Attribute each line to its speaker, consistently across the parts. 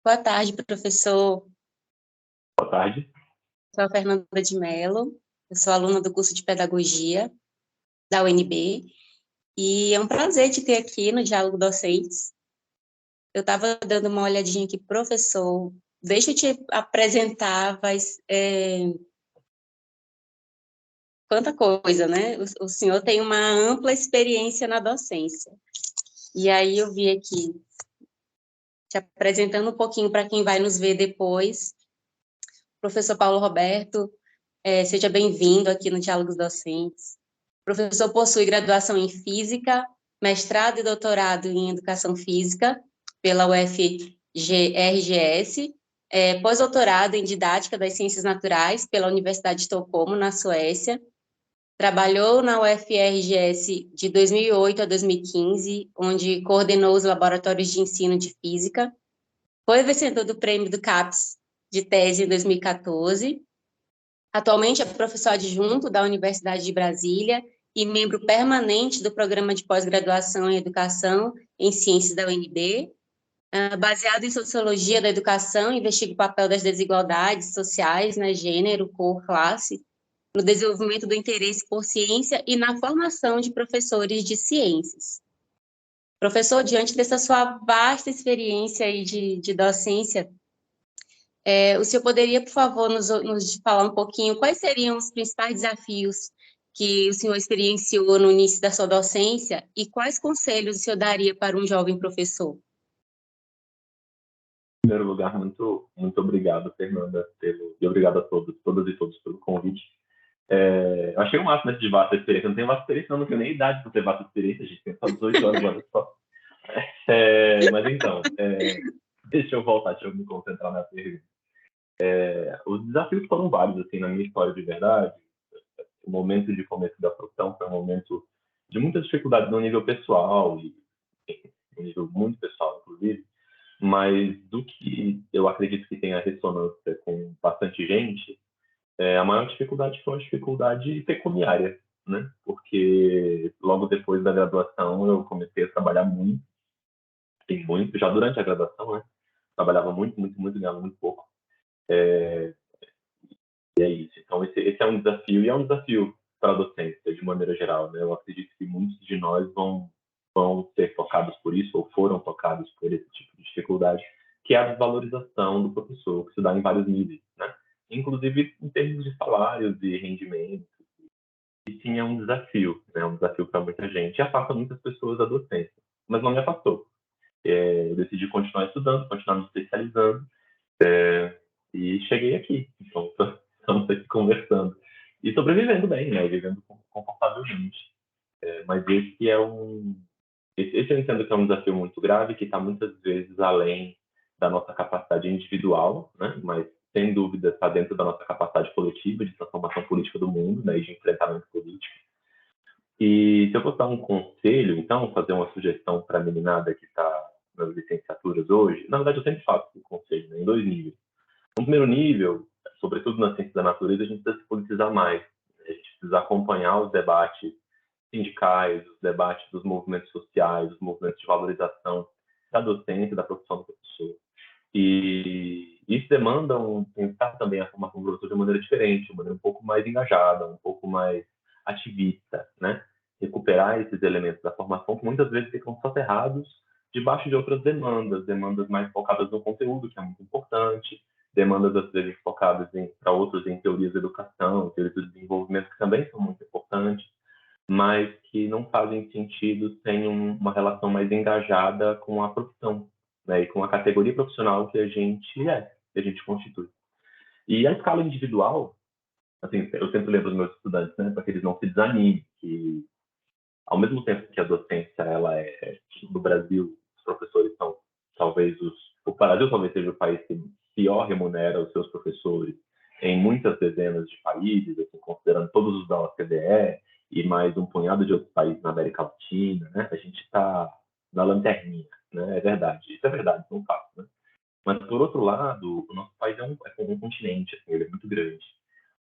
Speaker 1: Boa tarde, professor.
Speaker 2: Boa tarde.
Speaker 1: Sou a Fernanda de Mello, eu sou aluna do curso de Pedagogia da UNB, e é um prazer te ter aqui no Diálogo Docentes. Eu estava dando uma olhadinha aqui, professor, deixa eu te apresentar, quanta coisa, né? O senhor tem uma ampla experiência na docência. E aí eu vi aqui, te apresentando um pouquinho para quem vai nos ver depois, professor Paulo Roberto, seja bem-vindo aqui no Diálogos Docentes. O professor possui graduação em Física, mestrado e doutorado em Educação Física pela UFRGS, pós-doutorado em Didática das Ciências Naturais pela Universidade de Estocolmo, na Suécia. Trabalhou na UFRGS de 2008 a 2015, onde coordenou os laboratórios de ensino de Física. Foi vencedor do prêmio do CAPES de tese em 2014. Atualmente é professor adjunto da Universidade de Brasília e membro permanente do Programa de Pós-Graduação em Educação em Ciências da UNB. Baseado em Sociologia da Educação, investiga o papel das desigualdades sociais, gênero, cor, classe, no desenvolvimento do interesse por ciência e na formação de professores de ciências. Professor, diante dessa sua vasta experiência aí de docência, o senhor poderia, por favor, nos falar um pouquinho quais seriam os principais desafios que o senhor experienciou no início da sua docência e quais conselhos o senhor daria para um jovem professor?
Speaker 2: Em primeiro lugar, muito obrigado, Fernanda, e obrigado a todas e todos pelo convite. Eu achei o máximo de vasta experiência. Eu não tenho vasta experiência, não tenho nem idade para ter vasta experiência, a gente tem só 18 anos, olha só. Mas então, deixa eu me concentrar na pergunta. Os desafios foram vários, assim, na minha história de verdade. O momento de começo da profissão foi um momento de muitas dificuldades no nível pessoal, e no nível muito pessoal, inclusive, mas do que eu acredito que tenha ressonância com bastante gente, a maior dificuldade foi uma dificuldade pecuniária, né? Porque logo depois da graduação eu comecei a trabalhar muito, e muito, já durante a graduação, né? Trabalhava muito, ganhava muito pouco. E é isso. Então, esse é um desafio, e é um desafio para a docência, de maneira geral, né? Eu acredito que muitos de nós vão ser tocados por isso, ou foram tocados por esse tipo de dificuldade, que é a desvalorização do professor, que se dá em vários níveis, né? Inclusive em termos de salários e rendimentos. E sim, é um desafio, né? Um desafio para muita gente. E afasta muitas pessoas da docência. Mas não me afastou. Eu decidi continuar estudando, continuar me especializando, e cheguei aqui. Então, estamos aqui conversando. E sobrevivendo bem, né? Vivendo confortavelmente. Mas esse eu entendo que é um desafio muito grave, que está muitas vezes além da nossa capacidade individual, né? Mas, sem dúvida, está dentro da nossa capacidade coletiva de transformação política do mundo, né? E de enfrentamento político. E se eu fosse dar um conselho, então, fazer uma sugestão para a meninada que está nas licenciaturas hoje, na verdade eu sempre faço esse conselho, né? Em dois níveis. No primeiro nível, sobretudo na ciência da natureza, a gente precisa se politizar mais. A gente precisa acompanhar os debates sindicais, os debates dos movimentos sociais, os movimentos de valorização da docência, da profissão do professor. E isso demanda pensar também a formação do professor de maneira diferente, de maneira um pouco mais engajada, um pouco mais ativista, né? Recuperar esses elementos da formação que muitas vezes ficam soterrados debaixo de outras demandas mais focadas no conteúdo, que é muito importante, demandas às vezes focadas para outros em teorias da educação, teorias do desenvolvimento, que também são muito importantes, mas que não fazem sentido sem uma relação mais engajada com a profissão, né, e com a categoria profissional que a gente constitui. E a escala individual, assim, eu sempre lembro os meus estudantes, né, para que eles não se desanimem, que ao mesmo tempo que a docência, ela no Brasil, os professores são talvez o Brasil talvez seja o país que pior remunera os seus professores em muitas dezenas de países, assim, considerando todos os da OCDE e mais um punhado de outros países na América Latina, né? A gente está na lanterninha, né? É verdade, isso é verdade, não faço, né? Mas, por outro lado, o nosso país é como um continente, assim, ele é muito grande.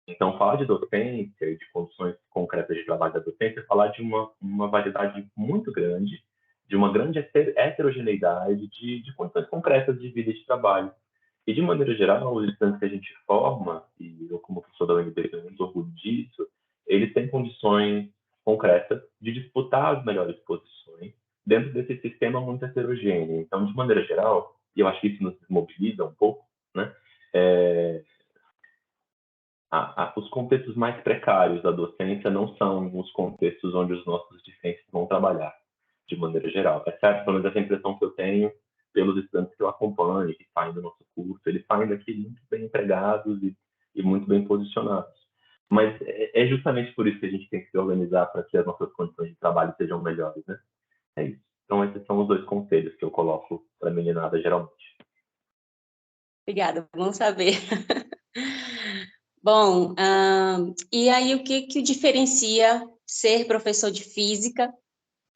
Speaker 2: Então, falar de docência e de condições concretas de trabalho da docência é falar de uma variedade muito grande de uma grande heterogeneidade de condições concretas de vida e de trabalho. E, de maneira geral, os estudantes que a gente forma, e eu, como professor da UNB, tenho muito orgulho disso, eles têm condições concretas de disputar as melhores posições dentro desse sistema muito heterogêneo. Então, de maneira geral, e eu acho que isso nos mobiliza um pouco, né? Os contextos mais precários da docência não são os contextos onde os nossos discentes vão trabalhar, de maneira geral. É certo, pelo menos essa impressão que eu tenho pelos estudantes que eu acompanho, que saem do nosso curso, eles saem daqui muito bem empregados e muito bem posicionados. Mas é justamente por isso que a gente tem que se organizar para que as nossas condições de trabalho sejam melhores, né? É isso. Então, esses são os 2 conselhos que eu coloco para a meninada, geralmente.
Speaker 1: Obrigada, bom saber. Bom, e aí o que diferencia ser professor de física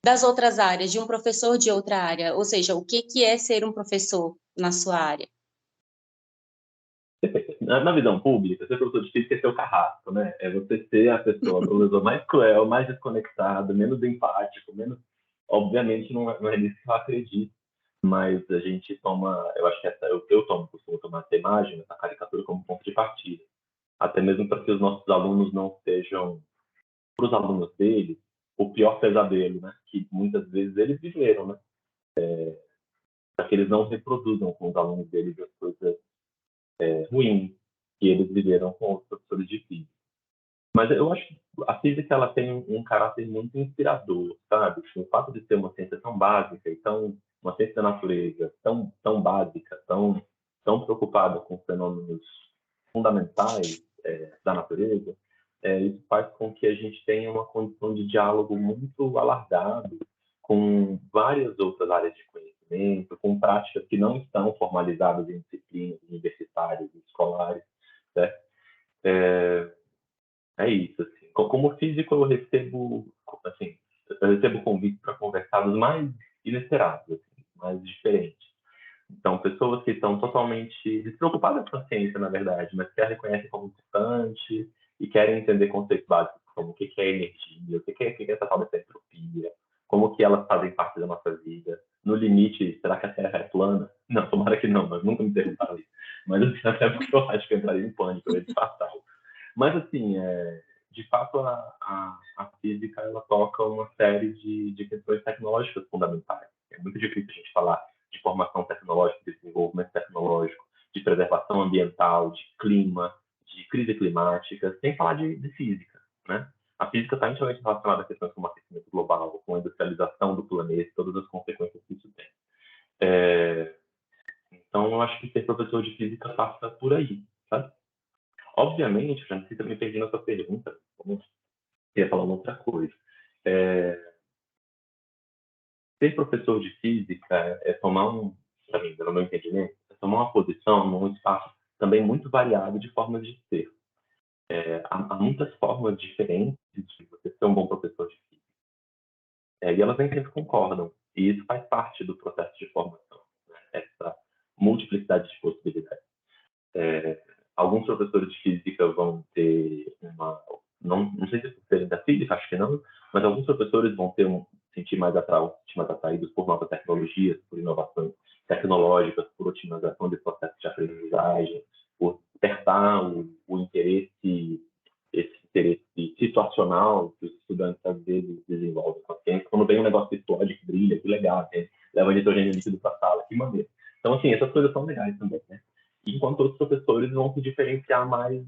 Speaker 1: das outras áreas, de um professor de outra área? Ou seja, o que é ser um professor na sua área?
Speaker 2: Na visão pública, ser professor de física é ser o carrasco, né? É você ser a pessoa, o professor mais cruel, mais desconectado, menos empático, menos... Obviamente, não é nisso que eu acredito, mas a gente toma... Eu acho que costumo tomar essa imagem, essa caricatura como ponto de partida. Até mesmo para que os nossos alunos não sejam, para os alunos deles, o pior pesadelo, né? Que muitas vezes eles viveram, né? Para que eles não reproduzam com os alunos deles as coisas ruins que eles viveram com os professores de física. Mas eu acho que a física ela tem um caráter muito inspirador, sabe? O fato de ser uma ciência tão básica e uma ciência da natureza tão básica, tão preocupada com fenômenos fundamentais da natureza, isso faz com que a gente tenha uma condição de diálogo muito alargado com várias outras áreas de conhecimento, com práticas que não estão formalizadas em disciplinas universitárias e escolares, certo? É isso, assim. Como físico, assim, eu recebo convites para conversar dos mais inesperados, assim, mais diferentes. Então, pessoas que estão totalmente despreocupadas com a ciência, na verdade, mas que a reconhecem como importante e querem entender conceitos básicos, como o que é energia, o que é essa tal dessa entropia, como que elas fazem parte da nossa vida. No limite, será que a Terra é plana? Não, tomara que não, mas nunca me perguntaram isso. Mas assim, até porque eu acho que eu entraria em pânico, eu ia disfarçar. Mas, assim, de fato, a física ela toca uma série de questões tecnológicas fundamentais. É muito difícil a gente falar de formação tecnológica, de desenvolvimento tecnológico, de preservação ambiental, de clima, de crise climática, sem falar de física, né? A física está intimamente relacionada a questões como aquecimento global, com a industrialização do planeta, todas as consequências que isso tem. Então, eu acho que ser professor de física passa por aí, sabe? Obviamente, Francisca, me perdi na sua pergunta, eu ia falar uma outra coisa. Ser professor de física é tomar para mim, pelo meu entendimento, é tomar uma posição num espaço também muito variado de formas de ser. Há muitas formas diferentes de você ser um bom professor de física. E elas nem sempre concordam. E isso faz parte do processo de formação, né? Essa multiplicidade de possibilidades. Alguns professores de física vão ter não sei se é serem da física, acho que não, mas alguns professores vão sentir mais atraídos por novas tecnologias, por inovações tecnológicas, por otimização de processos de aprendizagem, por despertar esse interesse situacional que os estudantes às vezes desenvolvem com a ciência. Quando vem um negócio que explode, que brilha, que legal, leva nitrogênio líquido para a sala, que maneiro. Então, assim, essas coisas são legais também, né? Enquanto outros professores vão se diferenciar mais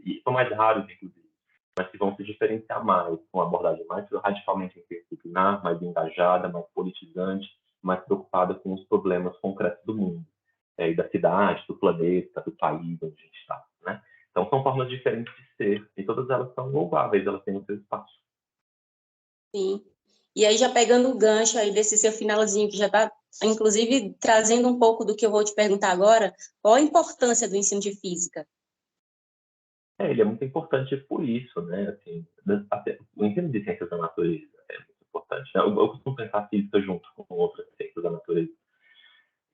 Speaker 2: e são mais raros, inclusive, mas que vão se diferenciar mais, com uma abordagem mais radicalmente interdisciplinar, mais engajada, mais politizante, mais preocupada com os problemas concretos do mundo, e da cidade, do planeta, do país onde a gente está, né? Então, são formas diferentes de ser, e todas elas são louváveis, elas têm o seu espaço.
Speaker 1: Sim. E aí, já pegando o gancho aí desse seu finalzinho, que já está, inclusive, trazendo um pouco do que eu vou te perguntar agora, qual a importância do ensino de física?
Speaker 2: Ele é muito importante por isso, né? Assim, o ensino de ciências da natureza é muito importante, né? Eu costumo pensar a física junto com outras ciências da natureza.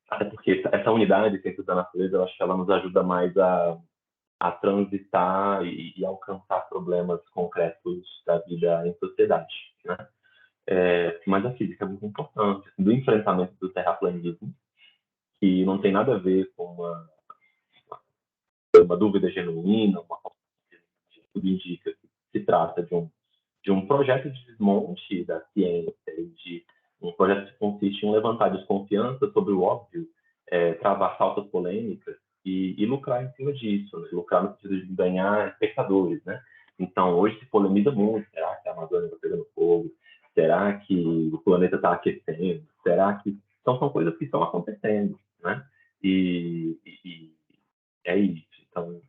Speaker 2: Até porque essa unidade de ciências da natureza, eu acho que ela nos ajuda mais a transitar e alcançar problemas concretos da vida em sociedade, né? Mas a física é muito importante, assim, do enfrentamento do terraplanismo, que não tem nada a ver com uma dúvida genuína, tudo indica que se trata de um projeto de desmonte da ciência, de um projeto que consiste em levantar desconfiança sobre o óbvio, travar faltas polêmicas e lucrar em cima disso, né? Lucrar no sentido de ganhar espectadores, né? Então, hoje se polemiza muito, será que a Amazônia está pegando fogo? Será que o planeta está aquecendo? Será que... Então, são coisas que estão acontecendo, né? E é isso. Então,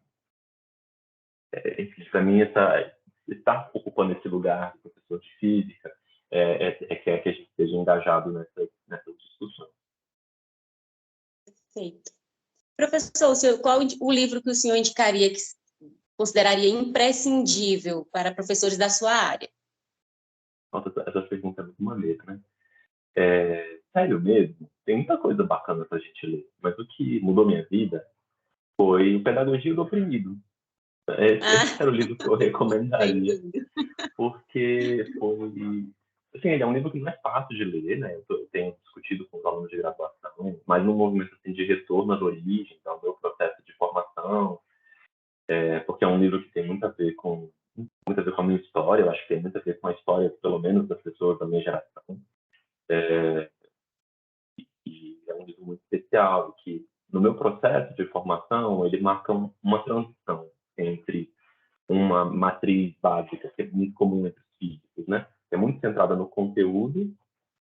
Speaker 2: enfim, para mim, estar ocupando esse lugar de professor de física que a gente esteja engajado nessas discussões.
Speaker 1: Perfeito. Professor, qual o livro que o senhor indicaria, que consideraria imprescindível para professores da sua área?
Speaker 2: Nossa, essa pergunta é muito maneira, né? Sério mesmo, tem muita coisa bacana para a gente ler, mas o que mudou minha vida foi o Pedagogia do Oprimido. Esse era o livro que eu recomendaria, porque foi... Assim, ele é um livro que não é fácil de ler, né? Eu tenho discutido com os alunos de graduação, mas num movimento assim, de retorno às origens, ao meu processo de formação, porque é um livro que tem muito a ver com a minha história, eu acho que tem muito a ver com a história, pelo menos, das pessoas da minha geração. E é um livro muito especial, que no meu processo de formação, ele marca uma transição entre uma matriz básica, que é muito comum entre os físicos, né? É muito centrada no conteúdo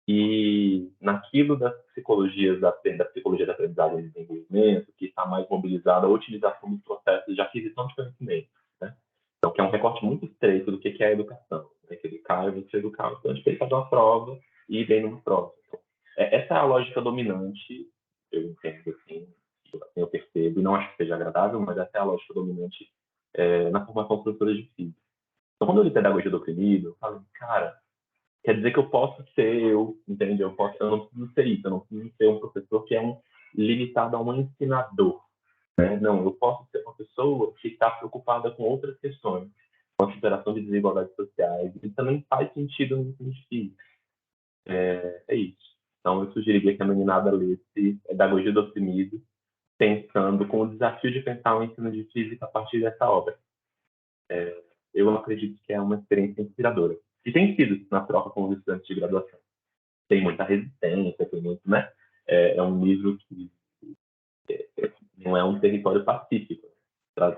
Speaker 2: e naquilo das psicologias da psicologia da aprendizagem e desenvolvimento, que está mais mobilizada a utilização dos processos de aquisição de conhecimento, né? Então, que é um recorte muito estreito do que é a educação, né? Que educar é você educar. Então, a gente tem que fazer uma prova e ir bem numa prova. Então, essa é a lógica dominante, eu entendo assim, eu percebo, e não acho que seja agradável, mas essa é a lógica dominante na formação dos professores de física. Então, quando eu li Pedagogia do Oprimido, eu falei, cara, quer dizer que eu posso ser eu, entende? Eu não preciso ser isso, eu não preciso ser um professor que é limitado a um ensinador, né? Não, eu posso ser uma pessoa que está preocupada com outras questões, com a superação de desigualdades sociais, e também faz sentido no ensino de física. É isso. Então, eu sugeriria que a meninada lesse Pedagogia do Oprimido, pensando com o desafio de pensar o ensino de física a partir dessa obra. Eu acredito que é uma experiência inspiradora. E tem sido na troca com os estudantes de graduação. Tem muita resistência, tem muito, né? É um livro que não é um território pacífico.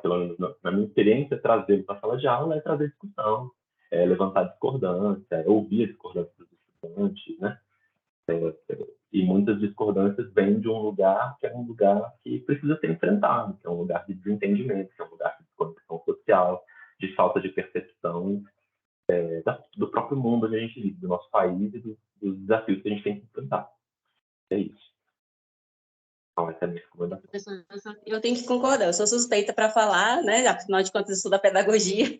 Speaker 2: Pelo menos na minha experiência, trazer para a sala de aula é trazer discussão, levantar discordância, ouvir a discordância dos estudantes, né? E muitas discordâncias vêm de um lugar que é um lugar que precisa ser enfrentado, que é um lugar de desentendimento, que é um lugar de desconexão social, de falta de percepção do próprio mundo onde a gente vive, do nosso país e dos desafios que a gente tem que enfrentar. É isso. Então, essa é a minha recomendação.
Speaker 1: Eu tenho que concordar, eu sou suspeita para falar, né? Afinal de contas, eu estudo a pedagogia.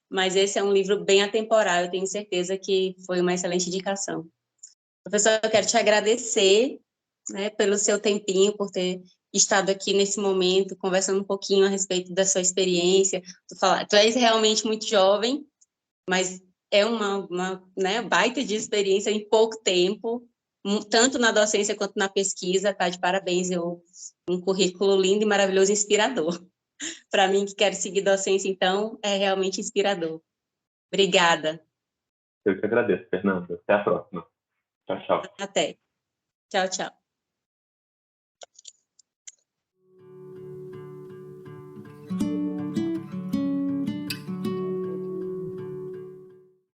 Speaker 1: Mas esse é um livro bem atemporal, eu tenho certeza que foi uma excelente indicação. Professor, eu quero te agradecer, né, pelo seu tempinho, por ter estado aqui nesse momento, conversando um pouquinho a respeito da sua experiência. Tu és realmente muito jovem, mas é uma né, baita de experiência em pouco tempo, tanto na docência quanto na pesquisa, tá? De parabéns, um currículo lindo e maravilhoso, inspirador. Para mim, que quero seguir docência, então, é realmente inspirador. Obrigada.
Speaker 2: Eu que agradeço, Fernanda. Até a próxima. Tchau, tchau.
Speaker 1: Até. Tchau, tchau.